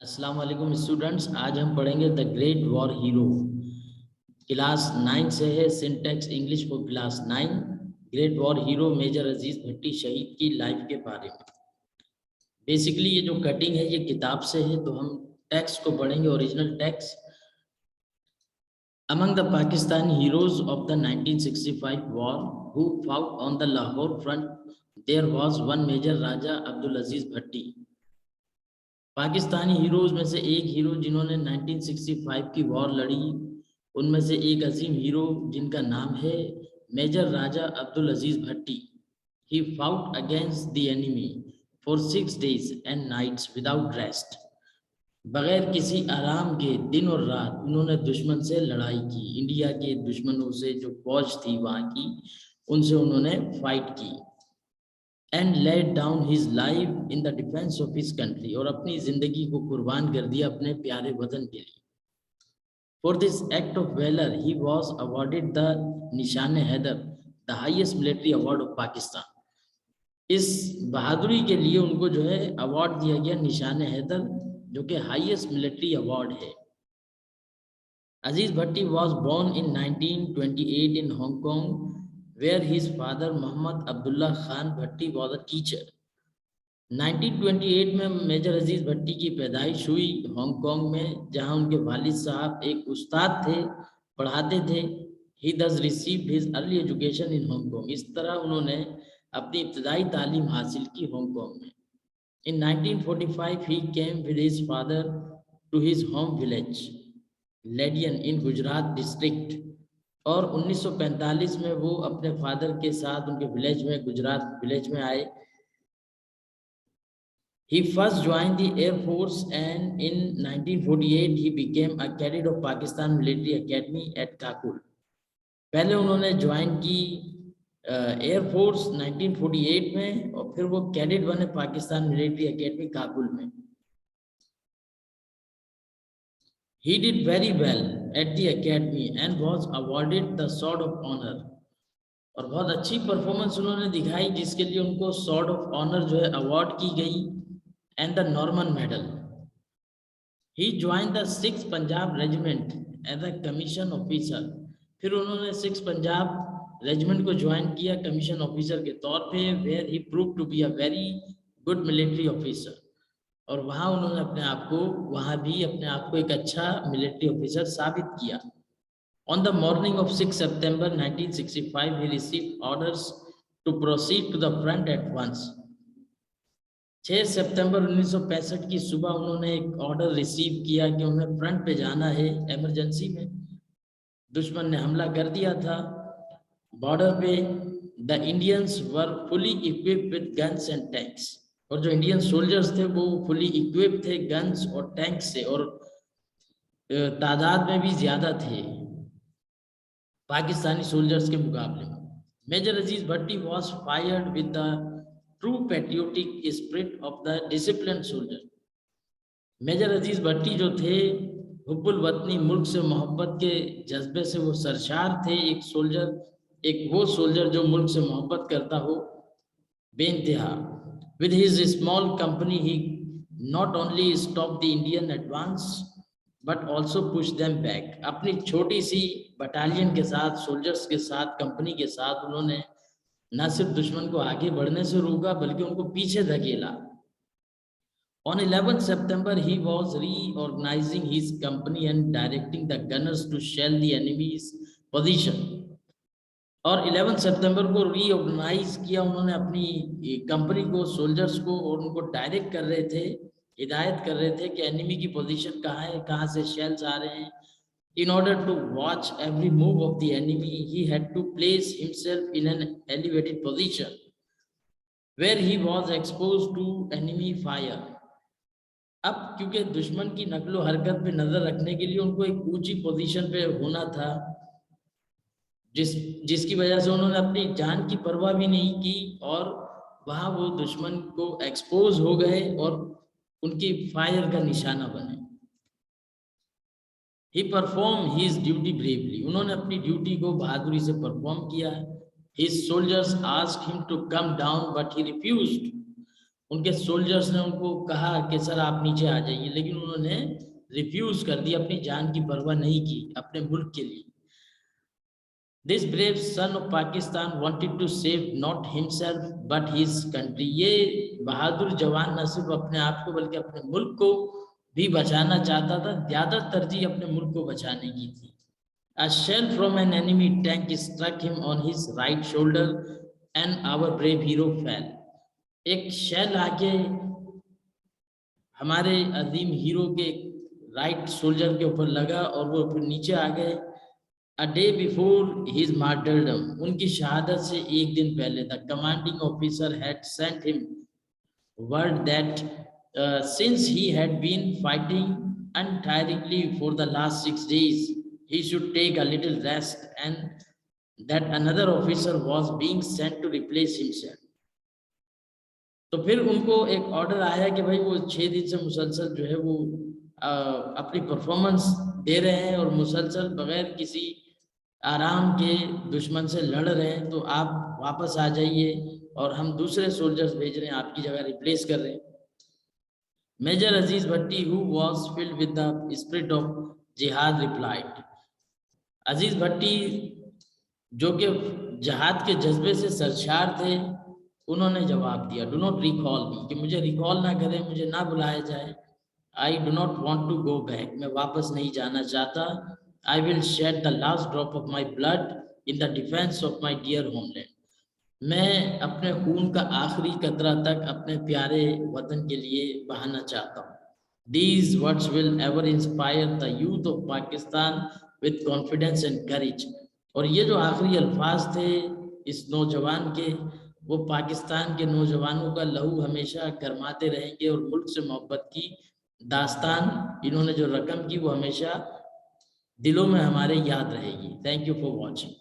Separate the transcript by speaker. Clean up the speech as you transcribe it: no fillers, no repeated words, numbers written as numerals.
Speaker 1: अस्सलाम वालेकुम स्टूडेंट्स। आज हम पढ़ेंगे the great war hero. Class 9 से है, syntax English for class 9। Great war hero major Aziz Bhatti शहीद की लाइफ के बारे में। बेसिकली ये जो कटिंग है ये किताब से है, तो हम टेक्स्ट को पढ़ेंगे, original text. Among the Pakistani heroes of the 1965 war who fought on the Lahore front, there was one Major Raja Abdul Aziz Bhatti. Pakistani heroes में से एक हीरो जिन्होंने 1965 की वॉर लड़ी, उनमें से एक अजीम हीरो जिनका नाम है major Raja Abdul Aziz Bhatti. He fought against the enemy for 6 days and nights without rest. बगैर किसी आराम के दिन और रात उन्होंने दुश्मन से लड़ाई की। इंडिया के दुश्मनों से जो फौज थी वहाँ की, उनसे उन्होंने फाइट की। And laid down his life in the defence of his country, और अपनी जिंदगी को कुर्बान कर दिया अपने प्यारे वतन के लिए। For this act of valour he was awarded the Nishan Haider, the highest military award of Pakistan. इस बहादुरी के लिए उनको जो है अवार्ड दिया गया निशान हैदर, जो कि हाईएस्ट मिलिट्री अवार्ड है। Aziz Bhatti was born in 1928 in Hong Kong, where his father Muhammad Abdullah Khan Bhatti was a teacher. 1928 में मेजर अजीज भट्टी की पैदाइश हुई हांगकांग में, जहां उनके वालिद साहब एक उस्ताद थे, पढ़ाते थे। He thus received his early education in Hong Kong. इस तरह उन्होंने अपनी इब्तदाई तालीम हासिल की हांगकांग में। In 1945 he came with his father to his home village, Ladian in Gujrat district, और 1945 में वो अपने फादर के साथ उनके विलेज में, गुजरात विलेज में आए। He first joined the Air Force and in 1948 he became a cadet of Pakistan Military Academy at Kakul. पहले उन्होंने ज्वाइन की एयर फोर्स 1948 में, और फिर वो कैडेट बने पाकिस्तान मिलिट्री एकेडमी काबुल में। He did very well at the academy and was awarded the Sword of Honor. और बहुत अच्छी परफॉर्मेंस उन्होंने दिखाई, जिसके लिए उनको स्वॉर्ड ऑफ ऑनर जो है अवार्ड की गई, and the Norman medal. He joined the 6th Punjab regiment as a commission officer. फिर उन्होंने 6 पंजाब रेजिमेंट को ज्वाइन किया कमीशन ऑफिसर के तौर पे, where he prove to be a very good military officer. और वहाँ उन्होंने वहाँ भी अपने आप को एक अच्छा मिलिट्री ऑफिसर साबित किया। On the morning of 6 September 1965, he received orders to proceed to the front at once. 6 सितंबर 1965 की सुबह उन्होंने एक ऑर्डर रिसीव किया कि उन्हें फ्रंट पे जाना है इमरजेंसी में। दुश्मन ने हमला कर दिया था बॉर्डर पे। The Indians were fully equipped with guns and tanks, और जो इंडियन सोल्जर्स थे वो फुली इक्विप्ड थे गन्स और टैंक से, और तादाद में भी ज्यादा थे पाकिस्तानी सोल्जर्स के मुकाबले में। Major Aziz Bhatti was fired with the true patriotic spirit of the discipline soldier. Major Aziz Bhatti जो थे, हुब्बुल वतनी, मुल्क से मोहब्बत के जज्बे से वो सरशार थे। एक वो सोल्जर जो मुल्क से मोहब्बत करता हो बेइंतहा। With his small company he not only stop the Indian advance but also push them back. अपनी छोटी सी बटालियन के साथ, सोल्जर्स के साथ, कंपनी के साथ उन्होंने न सिर्फ दुश्मन को आगे बढ़ने से रोका बल्कि उनको पीछे धकेला। On 11 September he was reorganizing his company and directing the gunners to shell the enemy's position. और 11 सितंबर को रीऑर्गेनाइज किया उन्होंने अपनी कंपनी को, सोल्जर्स को, और उनको डायरेक्ट कर रहे थे, हिदायत कर रहे थे कि एनिमी की पोजीशन कहाँ है, कहाँ से शेल्स आ रहे हैं। In order to watch every move of the enemy, he had to place himself in an elevated position where he was exposed to enemy fire. अब क्योंकि दुश्मन की नकलो हरकत पे नजर रखने के लिए उनको एक ऊंची पोजीशन पे होना था, जिसकी वजह से उन्होंने अपनी जान की परवाह भी नहीं की, और वहां वो दुश्मन को एक्सपोज हो गए और उनकी फायर का निशाना बने। He performed his duty bravely. उन्होंने अपनी ड्यूटी को बहादुरी से परफॉर्म किया। His soldiers asked him to come down, but he refused. उनके सोल्जर्स ने उनको कहा कि सर आप नीचे आ जाइए, लेकिन उन्होंने रिफ्यूज कर दिया, अपनी जान की परवाह नहीं की अपने मुल्क के लिए। This brave son of Pakistan wanted to save not himself but his country. ये बहादुर जवान न सिर्फ अपने आप को बल्कि अपने मुल्क को भी बचाना चाहता था, ज्यादा तरजीह अपने मुल्क को बचाने की थी। A shell from an enemy tank struck him on his right shoulder and our brave hero fell. एक शेल आके हमारे अजीम हीरो के राइट सोल्जर के ऊपर लगा और वो फिर नीचे आ गए। A day before his martyrdom, उनकी शहादत से एक दिन पहले the commanding officer had sent him word that since he had been fighting untiringly for the last 6 days, he should take a little rest and that another officer was being sent to replace himself. तो फिर उनको एक order आया कि भाई वो 6 दिन से मुसलसल जो है वो अपनी परफॉर्मेंस दे रहे हैं और मुसलसल बगैर किसी आराम के दुश्मन से लड़ रहे हैं, तो आप वापस आ जाइए और हम दूसरे सोल्जर्स भेज रहे हैं, आपकी जगह रिप्लेस कर रहे हैं। Major Aziz Bhatti who was filled with the spirit of jihad replied. Aziz Bhatti जो कि जिहाद के जज्बे से सरशार थे, उन्होंने जवाब दिया, डू नॉट रिकॉल मी, कि मुझे रिकॉल ना करें, मुझे ना बुलाया जाए। I do not want to go back, मैं वापस नहीं जाना चाहता। I will shed the last drop of my blood in the defence of my dear homeland. मैं अपने खून का आखिरी कतरा तक अपने प्यारे वतन के लिए बहाना चाहता हूँ। These words will ever inspire the youth of Pakistan with confidence and courage। और ये जो आखिरी अल्फाज थे इस नौजवान के, वो पाकिस्तान के नौजवानों का लहू हमेशा गरमाते रहेंगे और मुल्क से मोहब्बत की दास्तान इन्होंने जो रकम की वो हमेशा दिलों में हमारे याद रहेगी। Thank you for watching.